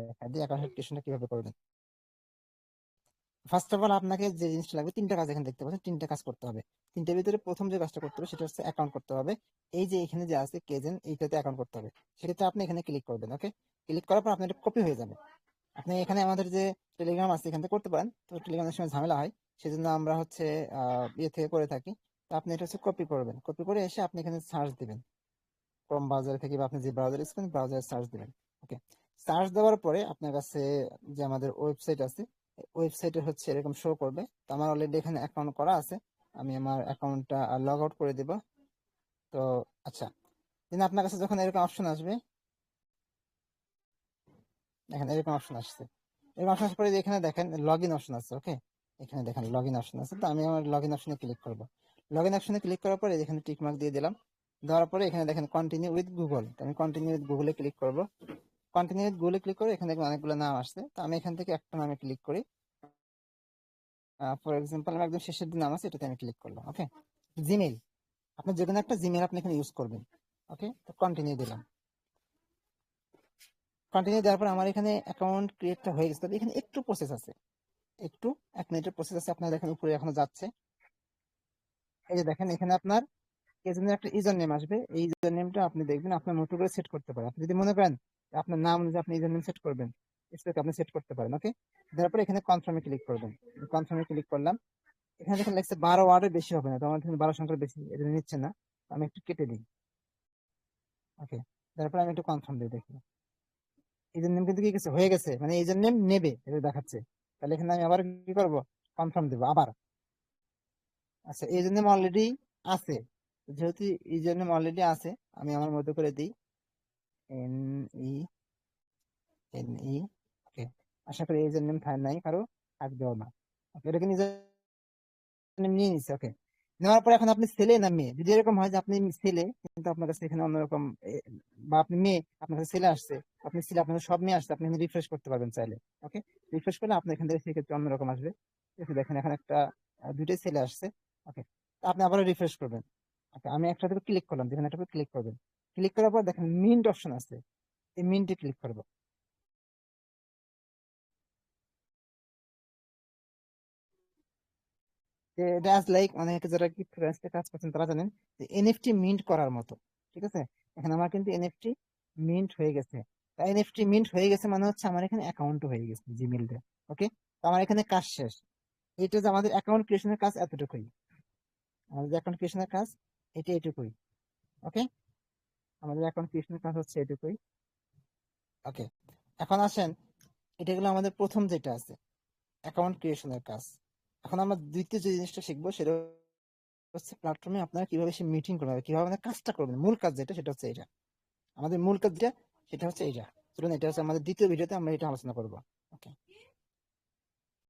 দেখা দিই অ্যাকাউন্ট ভেরিফিকেশনটা কিভাবে করবেন। ফার্স্ট অফ অল আপনাকে যে জিনিসটা লাগবে, তিনটা কাজ এখানে দেখতে পাচ্ছেন, তিনটা কাজ করতে হবে। তিনটার ভিতরে প্রথম যে কাজটা করতে হবে সেটা হচ্ছে অ্যাকাউন্ট করতে হবে। এই যে এখানে যে আছে কেজেন, এইটাতে অ্যাকাউন্ট করতে হবে। সেক্ষেত্রে আপনি এখানে ক্লিক করবেন। ওকে, ক্লিক করার পর আপনার এটা কপি হয়ে যাবে। আপনি এখানে আমাদের যে টেলিগ্রাম আছে এখান থেকে করতে পারেন, তো টেলিগ্রামের সময় ঝামেলা হয়, সেজন্য আমরা হচ্ছে ইয়ে থেকে করে থাকি। তো আপনি এটা হচ্ছে কপি করবেন, কপি করে এসে আপনি এখানে সার্চ দিবেন ক্রোম ব্রাউজার থেকে, বা আপনি যে ব্রাউজার ইউজ করেন ব্রাউজারে সার্চ দিবেন। ওকে, সার্চ দেওয়ার পরে আপনার কাছে যে আমাদের ওয়েবসাইট আছে, ওয়েবসাইটে হচ্ছে এরকম শো করবে। তো আমার অলরেডি এখানে অ্যাকাউন্ট করা আছে, আমি আমার অ্যাকাউন্টটা লগ আউট করে দিব। তো আচ্ছা, দিন আপনার কাছে যখন এরকম অপশন আসবে, দেখেন এরকম অপশন আসছে, এরকম অপশন আসার পরে এখানে দেখেন লগ ইন অপশন আছে। ওকে, এখানে দেখেন লগ ইন অপশন আছে, তো আমি আমার লগ ইন অপশনে ক্লিক করবো। লগ ইন অপশনে ক্লিক করার পরে এখানে টিক মার্ক দিয়ে দিলাম। দেওয়ার পরে এখানে দেখেন কন্টিনিউ উইথ গুগল, তো আমি কন্টিনিউ উইথ গুগলে ক্লিক করবো। কন্টিনিউ উইথ গুগলে ক্লিক করে এখানে দেখবেন অনেকগুলো নাম আসছে, তো আমি এখান থেকে একটা নামে ক্লিক করি। ফর এক্সাম্পল আমি একদম শেষের দিন নাম আছে এটাতে আমি ক্লিক করলাম। ওকে, জিমেইল, আপনি যে কোনো একটা জিমেইল আপনি এখানে ইউজ করবেন। ওকে, তো কন্টিনিউ দিলাম। কন্টিনিউ দেওয়ার পর আমার এখানে অ্যাকাউন্ট ক্রিয়েটটা হয়ে গেছে, তবে এখানে একটু প্রসেস আছে, একটু 1 মিনিটের প্রসেস আছে। আপনার দেখেন উপরে এখনো যাচ্ছে। এই যে দেখেন এখানে আপনার এজন্য একটা ইউজার নেম আসবে, এই ইউজার নেমটা আপনি দেখবেন আপনার মতো করে সেট করতে পারেন। আপনি যদি মনে করেন যে আপনার নাম অনুযায়ী আপনি ইউজার নেম সেট করবেন, সেটা আপনি সেট করতে পারেন। ওকে, তারপরে এখানে কনফার্মে ক্লিক করবেন। কনফার্মে ক্লিক করলাম। এখানে দেখেন লাগছে 12 ওয়ার্ডের বেশি হবে না, তো আমার এখানে 12 সংখ্যার বেশি এটা নিচ্ছে না, আমি একটু কেটে দিই। ওকে, তারপরে আমি একটু কনফার্ম দিই, দেখি ইউজার নেম কিন্তু কি গেছে, হয়ে গেছে, মানে ইউজার নেম নেবে এটা দেখাচ্ছে। তাহলে এখানে আমি আবার কি করবো, কনফার্ম দেবো আবার। আচ্ছা, ইউজার নেম অলরেডি আছে, যেহেতু ইউজার নেম অলরেডি আছে আমি আমার মতো করে দিই এন ই এন ই। ওকে, আশা করি ইউজার নেম নাই কারো, থাকবেও না। ওকে, এটা কিন্তু ইউজার নেম নিয়ে নিচ্ছে। ওকে, নেওয়ার পর এখন আপনি ছেলে না মেয়ে, যদি এরকম হয় যে আপনি ছেলে কিন্তু আপনার কাছে এখানে অন্যরকম বা আপনি মেয়ে আপনার কাছে ছেলে আসছে, আপনি ছেলে আপনার সব মেয়ে আসছে, আপনি এখানে রিফ্রেশ করতে পারবেন চাইলে। ওকে, রিফ্রেশ করলে আপনি এখান থেকে সেক্ষেত্রে অন্যরকম আসবে। দেখেন এখন একটা দুইটাই ছেলে আসছে। ওকে, আপনি আবারও রিফ্রেশ করবেন। ওকে, আমি একটাতে ক্লিক করলাম, যেখানে একটা ক্লিক করবেন। ক্লিক করার পর দেখেন মিন্ট অপশন আছে, এই মিন্টে ক্লিক করবো। জাস্ট লাইক অনেকে যারা ক্রিপ্টোকারেন্সিতে কাজ করছেন তারা জানেন যে এনএফটি মিন্ট করার মতো। ঠিক আছে, এখানে আমার কিন্তু এনএফটি মিন্ট হয়ে গেছে। এনএফটি মিন্ট হয়ে গেছে মানে হচ্ছে আমার এখানে অ্যাকাউন্ট হয়ে গেছে জিমেইলটা। ওকে, তো আমার এখানে কাজ শেষ। এটা যে আমাদের অ্যাকাউন্ট ক্রিয়েশনের কাজ এতটুকুই, আমাদের অ্যাকাউন্ট ক্রিয়েশনের কাজ এটা এটুকুই। ওকে, আমাদের অ্যাকাউন্ট ক্রিয়েশনের কাজ হচ্ছে এটুকুই। ওকে, এখন আসেন, এটা হলো আমাদের প্রথম যেটা আছে অ্যাকাউন্ট ক্রিয়েশনের কাজ। এখন আমরা দ্বিতীয় যে জিনিসটা শিখবো সেটা হচ্ছে প্ল্যাটফর্মে আপনারা কিভাবে সে মিটিং করবেন, কিভাবে আপনারা কাজটা করবেন। মূল কাজ যেটা সেটা হচ্ছে এটা, আমাদের মূল কাজ যেটা সেটা হচ্ছে এটা। চলুন, এটা হচ্ছে আমাদের দ্বিতীয় ভিডিওতে আমরা এটা আলোচনা করবো। ওকে।